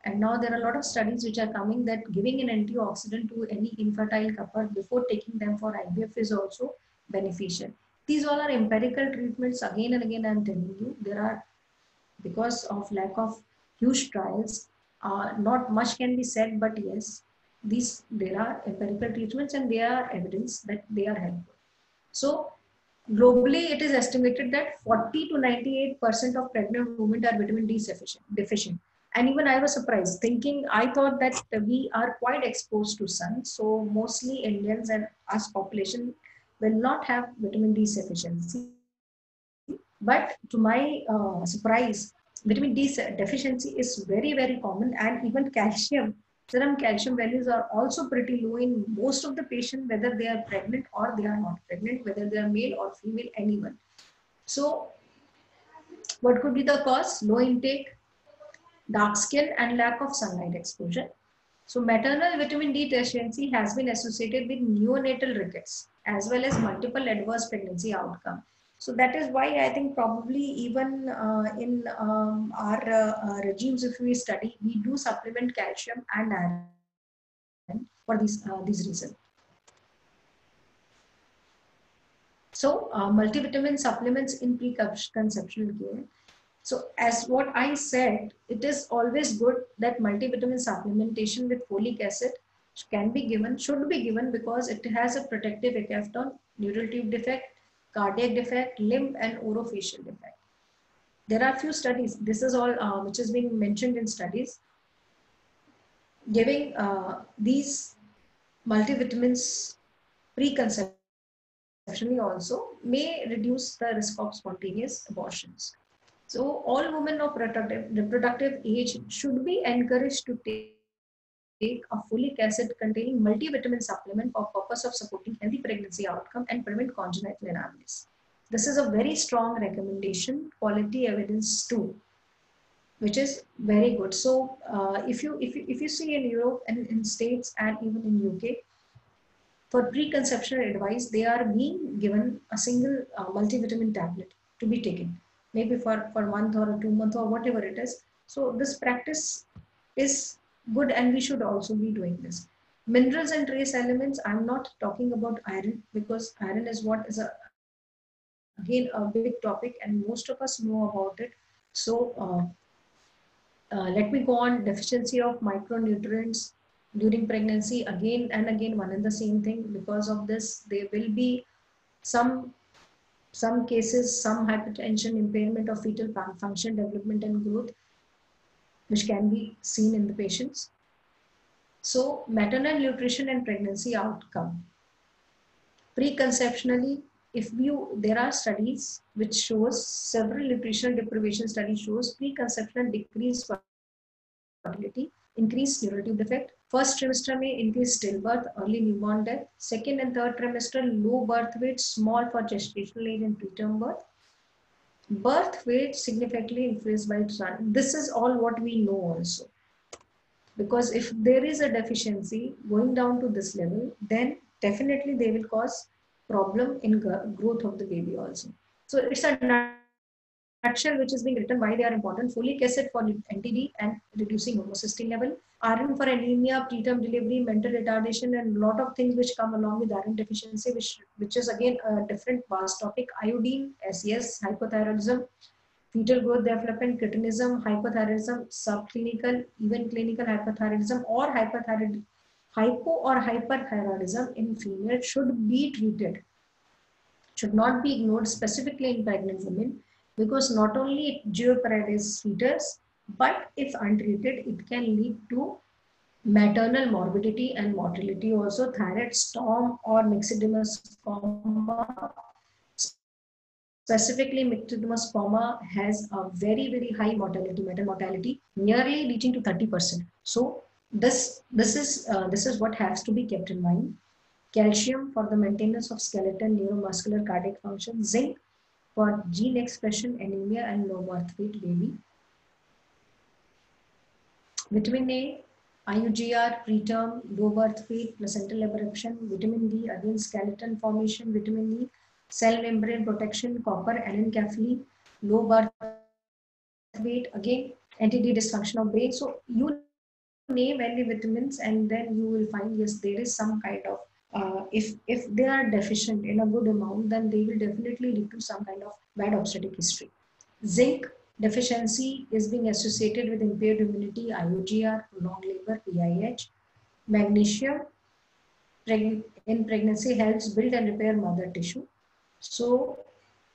And now there are a lot of studies which are coming that giving an antioxidant to any infertile couple before taking them for IVF is also beneficial. These all are empirical treatments. Again and again, I'm telling you, there are, because of lack of huge trials, not much can be said, but yes, there are empirical treatments and there are evidence that they are helpful. So globally, it is estimated that 40 to 98% of pregnant women are vitamin D deficient. And even I was surprised, thinking, I thought that we are quite exposed to sun. So mostly Indians and us population will not have vitamin D sufficiency. But to my surprise, vitamin D deficiency is very, very common, and even serum calcium values are also pretty low in most of the patients, whether they are pregnant or they are not pregnant, whether they are male or female, anyone. So what could be the cause? Low intake, dark skin, and lack of sunlight exposure. So maternal vitamin D deficiency has been associated with neonatal rickets as well as multiple adverse pregnancy outcomes. So that is why I think probably even in our regimes, if we study, we do supplement calcium and iron for these reasons. So multivitamin supplements in preconceptional care. So as what I said, it is always good that multivitamin supplementation with folic acid can be given, should be given, because it has a protective effect on neural tube defect, cardiac defect, limb, and orofacial defect. There are few studies, this is all which is being mentioned in studies, giving these multivitamins preconceptionally also may reduce the risk of spontaneous abortions. So all women of reproductive age should be encouraged to take a folic acid containing multivitamin supplement for purpose of supporting healthy pregnancy outcome and prevent congenital anomalies. This is a very strong recommendation, quality evidence too, which is very good. So if you see in Europe and in States and even in UK, for preconceptional advice, they are being given a single multivitamin tablet to be taken, maybe for a month or a 2 month or whatever it is. So this practice is good and we should also be doing this. Minerals and trace elements, I'm not talking about iron, because iron is what is again a big topic and most of us know about it. So let me go on. Deficiency of micronutrients during pregnancy, again and again one and the same thing. Because of this, there will be some cases, some hypertension, impairment of fetal function, development and growth, which can be seen in the patients. So maternal nutrition and pregnancy outcome. Preconceptionally, there are studies which shows, several nutritional deprivation studies shows preconceptional decreased fertility, increased neurotive defect. First trimester may increase stillbirth, early newborn death. Second and third trimester, low birth weight, small for gestational age and preterm birth. Birth weight significantly increased by time. This is all what we know also. Because if there is a deficiency going down to this level, then definitely they will cause problem in growth of the baby also. So it's a nutshell which is being written why they are important. Folic acid for NTD and reducing homocysteine level, iron for anemia, preterm delivery, mental retardation, and a lot of things which come along with iron deficiency, which is again a different vast topic. Iodine, SES, hypothyroidism, fetal growth development, cretinism, hypothyroidism, subclinical, even clinical hypothyroidism, or hypo or hyperthyroidism in female should be treated, should not be ignored, specifically in pregnant women, because not only it jeopardizes fetus, but if untreated, it can lead to maternal morbidity and mortality also. Thyroid storm or myxodermosarcoma, specifically myxodermosarcoma, has a very high mortality, maternal mortality, nearly reaching to 30%. So this is what has to be kept in mind. Calcium for the maintenance of skeleton, neuromuscular, cardiac function. Zinc for gene expression, anemia, and low birth weight baby. Vitamin A, IUGR, preterm, low birth weight, placental abruption. Vitamin D, again skeleton formation. Vitamin E, cell membrane protection. Copper, anencephaly, low birth weight, again NTD, dysfunction of brain. So you name any vitamins and then you will find, yes, there is some kind of if they are deficient in a good amount, then they will definitely lead to some kind of bad obstetric history. Zinc deficiency is being associated with impaired immunity, IUGR, long labor, PIH. Magnesium in pregnancy helps build and repair mother tissue. So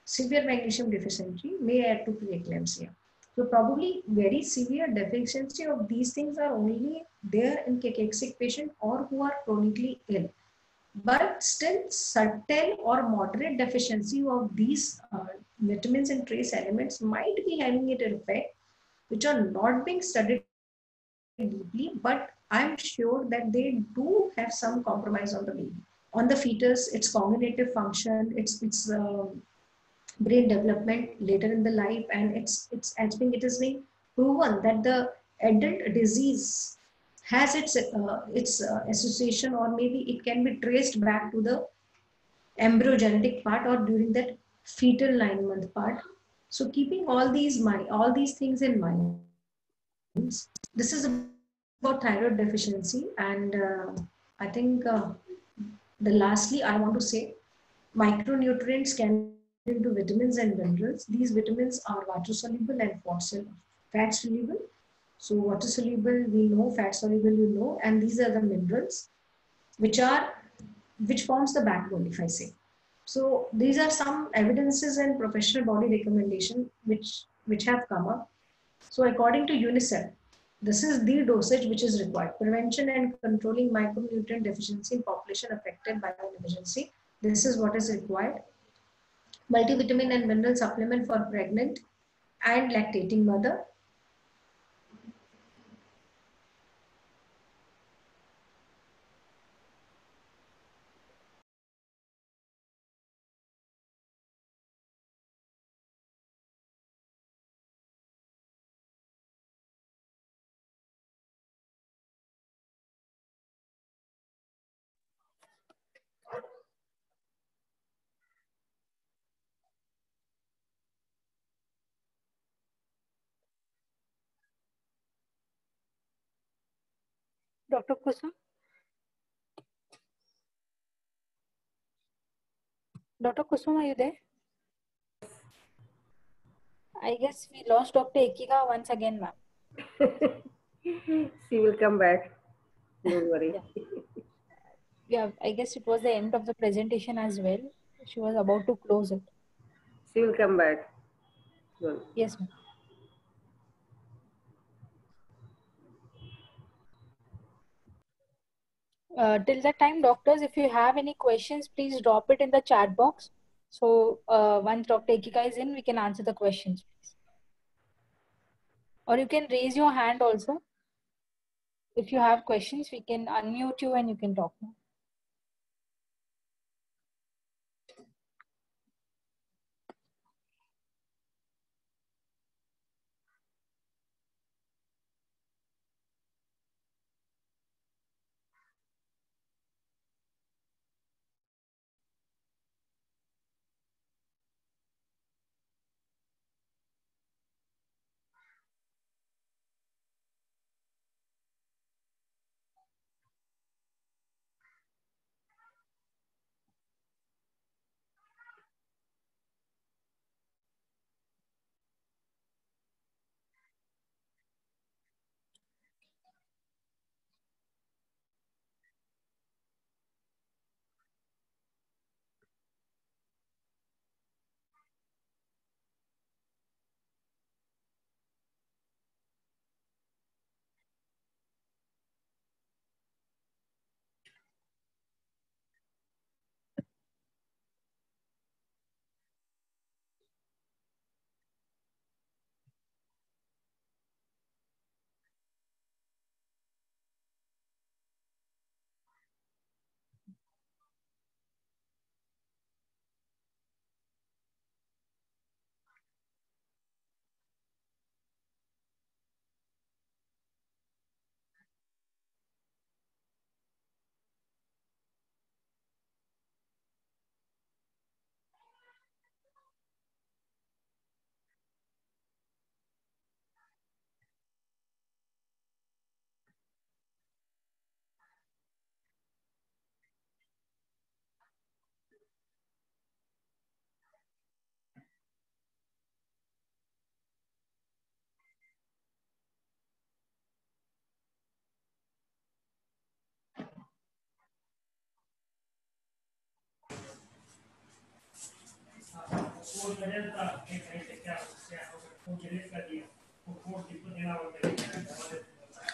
severe magnesium deficiency may add to preeclampsia. So probably very severe deficiency of these things are only there in cachexia patient or who are chronically ill. But still subtle or moderate deficiency of these vitamins and trace elements might be having an effect, which are not being studied deeply, but I'm sure that they do have some compromise on the baby. On the fetus, its cognitive function, its brain development later in the life, and it is being proven that the adult disease has its association, or maybe it can be traced back to the embryogenetic part or during that fetal 9-month part. So keeping all these things in mind, this is about thyroid deficiency. And I think the lastly I want to say, micronutrients can be into vitamins and minerals. These vitamins are water soluble and fat soluble. So water soluble we know, fat soluble we know, and these are the minerals which forms the backbone, if I say. So these are some evidences and professional body recommendation which have come up. So according to UNICEF, this is the dosage which is required. Prevention and controlling micronutrient deficiency in population affected by an emergency. This is what is required. Multivitamin and mineral supplement for pregnant and lactating mother. Dr. Kusum? Dr. Kusum, are you there? I guess we lost Dr. Ekika once again, ma'am. She will come back. Don't worry. Yeah, I guess it was the end of the presentation as well. She was about to close it. She will come back. Good. Yes, ma'am. Till that time, doctors, if you have any questions, please drop it in the chat box. So once Dr. Ekika is in, we can answer the questions, please. Or you can raise your hand also. If you have questions, we can unmute you and you can talk now.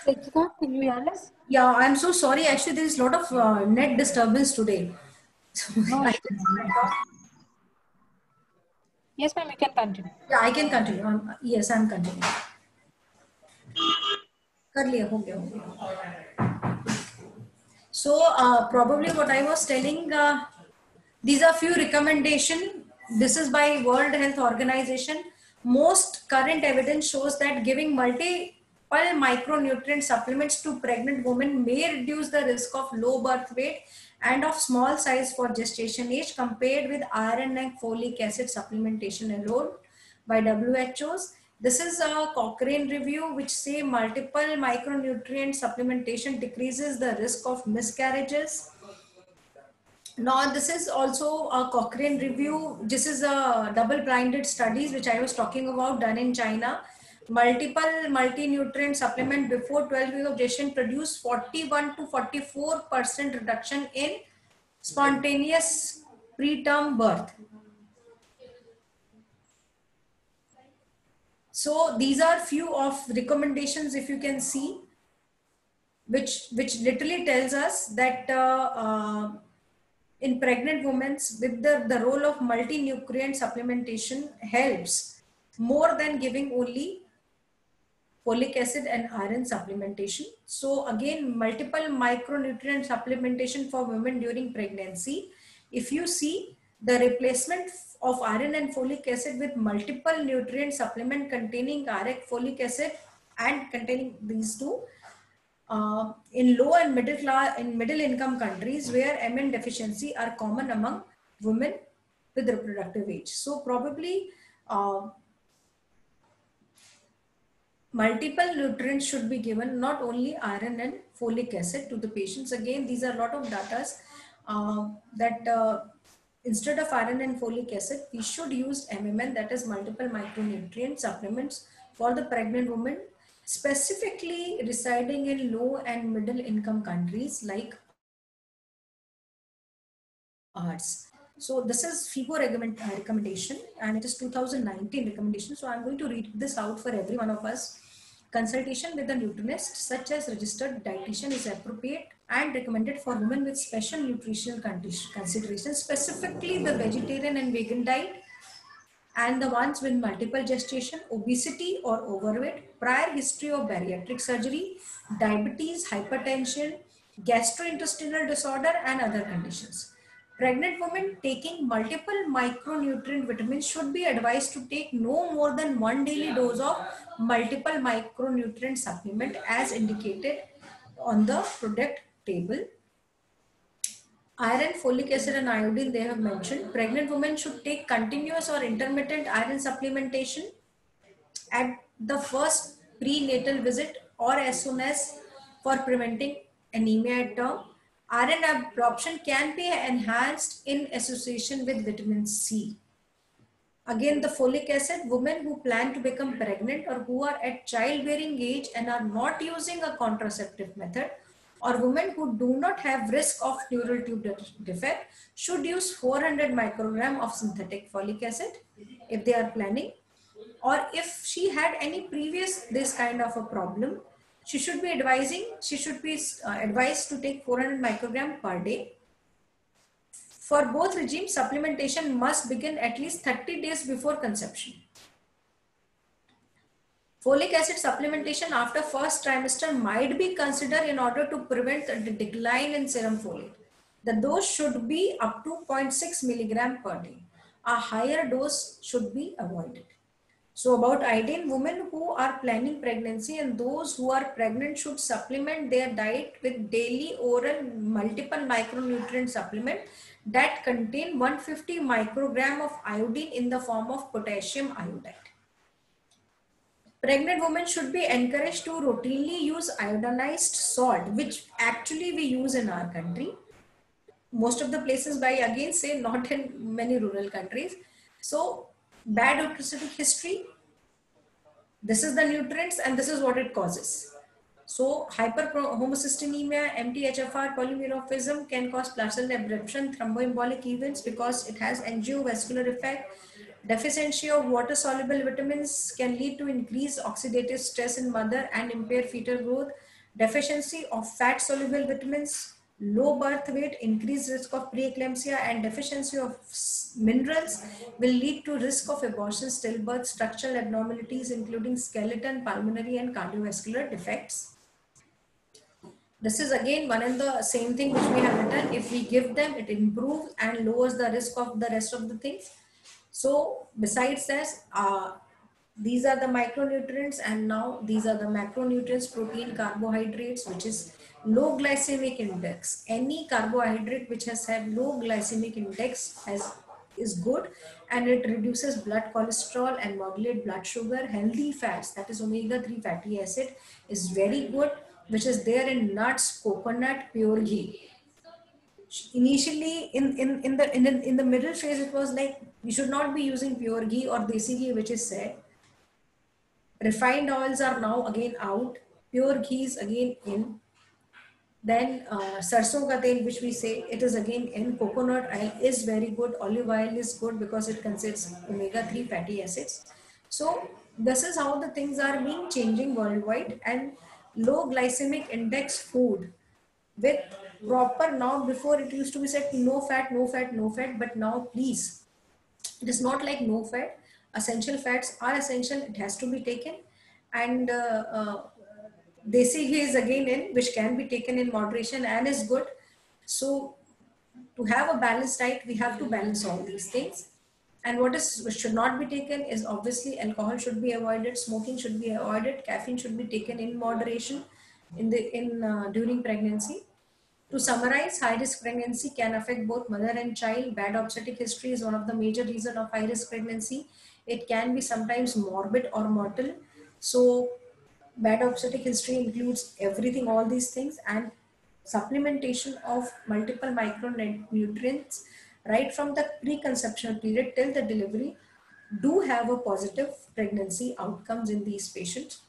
Ekika, can you hear us? Yeah, I'm so sorry. Actually, there is a lot of net disturbance today. No I issue. can talk. Yes, ma'am, you can continue. Yeah, I can continue. Yes, I'm continuing. कर लिया, हो गया. So probably what I was telling, these are few recommendation. This is by World Health Organization. Most current evidence shows that giving multiple micronutrient supplements to pregnant women may reduce the risk of low birth weight and of small size for gestation age compared with iron and folic acid supplementation alone by WHO's. This is a Cochrane review which say multiple micronutrient supplementation decreases the risk of miscarriages. Now, this is also a Cochrane review. This is a double-blinded studies which I was talking about done in China. Multiple multi-nutrient supplement before 12 weeks of gestation produce 41 to 44% reduction in spontaneous preterm birth. So these are few of recommendations, if you can see, which literally tells us that in pregnant women with the role of multi-nutrient supplementation helps more than giving only folic acid and iron supplementation. So again, multiple micronutrient supplementation for women during pregnancy. If you see the replacement of iron and folic acid with multiple nutrient supplement containing iron, folic acid and containing these two, in low and middle class in middle income countries where MN deficiency are common among women with reproductive age. So probably multiple nutrients should be given, not only iron and folic acid to the patients. Again, these are a lot of data that instead of iron and folic acid, we should use MMN, that is multiple micronutrient supplements for the pregnant woman, specifically residing in low and middle income countries like ours. So this is FIBO recommendation, and it is 2019 recommendation. So I'm going to read this out for every one of us. Consultation with a nutritionist such as registered dietitian is appropriate and recommended for women with special nutritional considerations, specifically the vegetarian and vegan diet, and the ones with multiple gestation, obesity or overweight, prior history of bariatric surgery, diabetes, hypertension, gastrointestinal disorder, and other conditions. Pregnant women taking multiple micronutrient vitamins should be advised to take no more than 1 daily dose of multiple micronutrient supplement as indicated on the product table. Iron, folic acid, and iodine they have mentioned. Pregnant women should take continuous or intermittent iron supplementation at the first prenatal visit or as soon as for preventing anemia at term. Iron absorption can be enhanced in association with vitamin C. Again, the folic acid, women who plan to become pregnant or who are at childbearing age and are not using a contraceptive method, or women who do not have risk of neural tube defect should use 400 microgram of synthetic folic acid if they are planning, or if she had any previous this kind of a problem, she should be advised to take 400 microgram per day. For both regimes, supplementation must begin at least 30 days before conception. Folic acid supplementation after first trimester might be considered in order to prevent the decline in serum folate. The dose should be up to 0.6 milligram per day. A higher dose should be avoided. So about iodine, women who are planning pregnancy and those who are pregnant should supplement their diet with daily oral multiple micronutrient supplement that contain 150 microgram of iodine in the form of potassium iodide. Pregnant women should be encouraged to routinely use iodinized salt, which actually we use in our country. Most of the places, by again say, not in many rural countries. So bad obesity history, this is the nutrients and this is what it causes. So hyperhomocystinemia, MTHFR, polymorphism can cause placental abruption, thromboembolic events because it has angiovascular effect. Deficiency of water soluble vitamins can lead to increased oxidative stress in mother and impair fetal growth. Deficiency of fat soluble vitamins, low birth weight, increased risk of preeclampsia, and deficiency of minerals will lead to risk of abortion, stillbirth, structural abnormalities including skeleton, pulmonary, and cardiovascular defects. This is again one and the same thing which we have written. If we give them, it improves and lowers the risk of the rest of the things. So besides this, these are the micronutrients, and now these are the macronutrients: protein, carbohydrates, which is low glycemic index. Any carbohydrate which has had low glycemic index is good, and it reduces blood cholesterol and modulate blood sugar. Healthy fats, that is omega-3 fatty acid, is very good, which is there in nuts, coconut, pure ghee. Initially in the middle phase, it was like we should not be using pure ghee or desi ghee, which is said. Refined oils are now again out, pure ghee is again in. Then sarson ka tel, which we say, it is again in. Coconut oil is very good. Olive oil is good because it contains omega-3 fatty acids. So this is how the things are being changing worldwide, and low glycemic index food with proper, now before it used to be said no fat, no fat, no fat, but now please, it is not like no fat. Essential fats are essential, it has to be taken. And desi ghee is again in, which can be taken in moderation and is good. So to have a balanced diet, we have to balance all these things. And what should not be taken is obviously alcohol should be avoided, smoking should be avoided, caffeine should be taken in moderation during pregnancy. To summarize, high-risk pregnancy can affect both mother and child. Bad obstetric history is one of the major reasons of high-risk pregnancy. It can be sometimes morbid or mortal. So bad obstetric history includes everything, all these things, and supplementation of multiple micronutrients right from the preconception period till the delivery do have a positive pregnancy outcomes in these patients.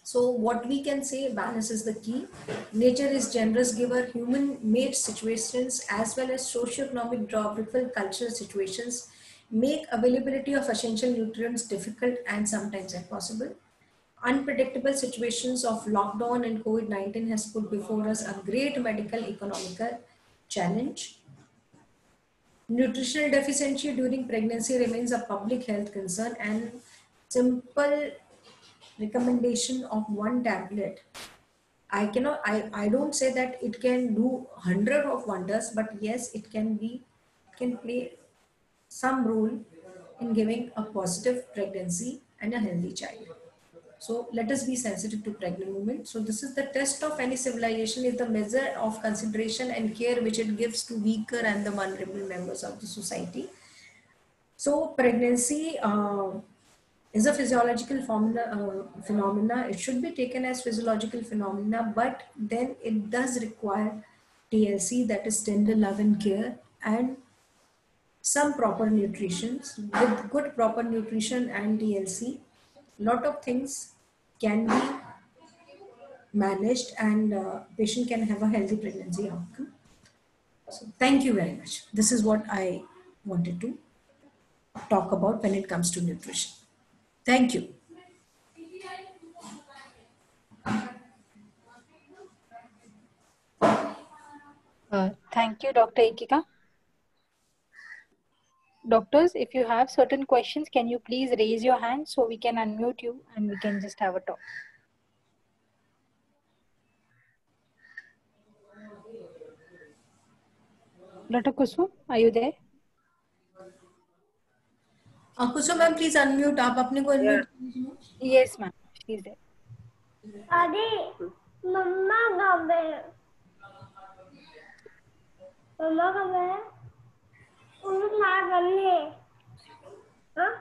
So what we can say, balance is the key. Nature is generous giver. Human made situations as well as socioeconomic geographical cultural situations make availability of essential nutrients difficult and sometimes impossible. Unpredictable situations of lockdown and COVID-19 has put before us a great medical economical challenge. Nutritional deficiency during pregnancy remains a public health concern, and simple recommendation of one tablet, I don't say that it can do hundred of wonders, but yes, it can play some role in giving a positive pregnancy and a healthy child. So let us be sensitive to pregnant women. So this is the test of any civilization, is the measure of consideration and care which it gives to weaker and the vulnerable members of the society. So pregnancy is a physiological phenomena. It should be taken as physiological phenomena, but then it does require TLC, that is tender love and care, and some proper nutrition. With good proper nutrition and TLC, lot of things can be managed, and patient can have a healthy pregnancy outcome. So thank you very much. This is what I wanted to talk about when it comes to nutrition. Thank you. Thank you, Dr. Ekika. Doctors, if you have certain questions, can you please raise your hand so we can unmute you and we can just have a talk. Dr. Kusum, are you there? Kusum ma'am, please unmute. आप अपने को unmute कीजिए. Yes, ma'am. She's there. अरे मम्मा कब है? मम्मा कब है? उनको क्या करने? हाँ?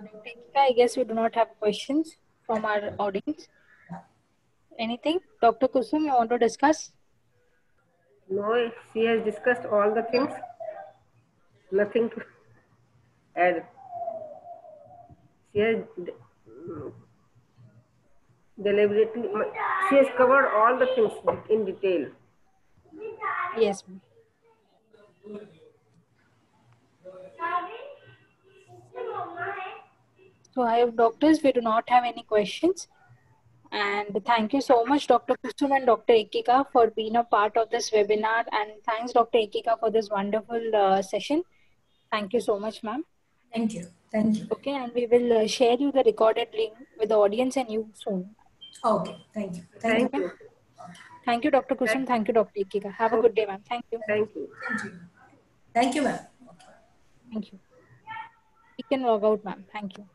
Dr. Ekika, I guess we do not have questions from our audience. Anything? Dr. Kusum, you want to discuss? No, she has discussed all the things. Nothing to add. She has deliberately, she has covered all the things in detail. Yes, ma'am. So I have doctors, we do not have any questions. And thank you so much, Dr. Kusum and Dr. Ekika, for being a part of this webinar. And thanks, Dr. Ekika, for this wonderful session. Thank you so much, ma'am. Thank you. Thank you. Okay, and we will share you the recorded link with the audience and you soon. Okay. Thank you. Thank you. Thank you, Dr. Kusum. Thank you, Dr. Ekika. Have a good day, ma'am. Thank you. Thank you. Thank you. Thank you, ma'am. Thank you. You can log out, ma'am. Thank you.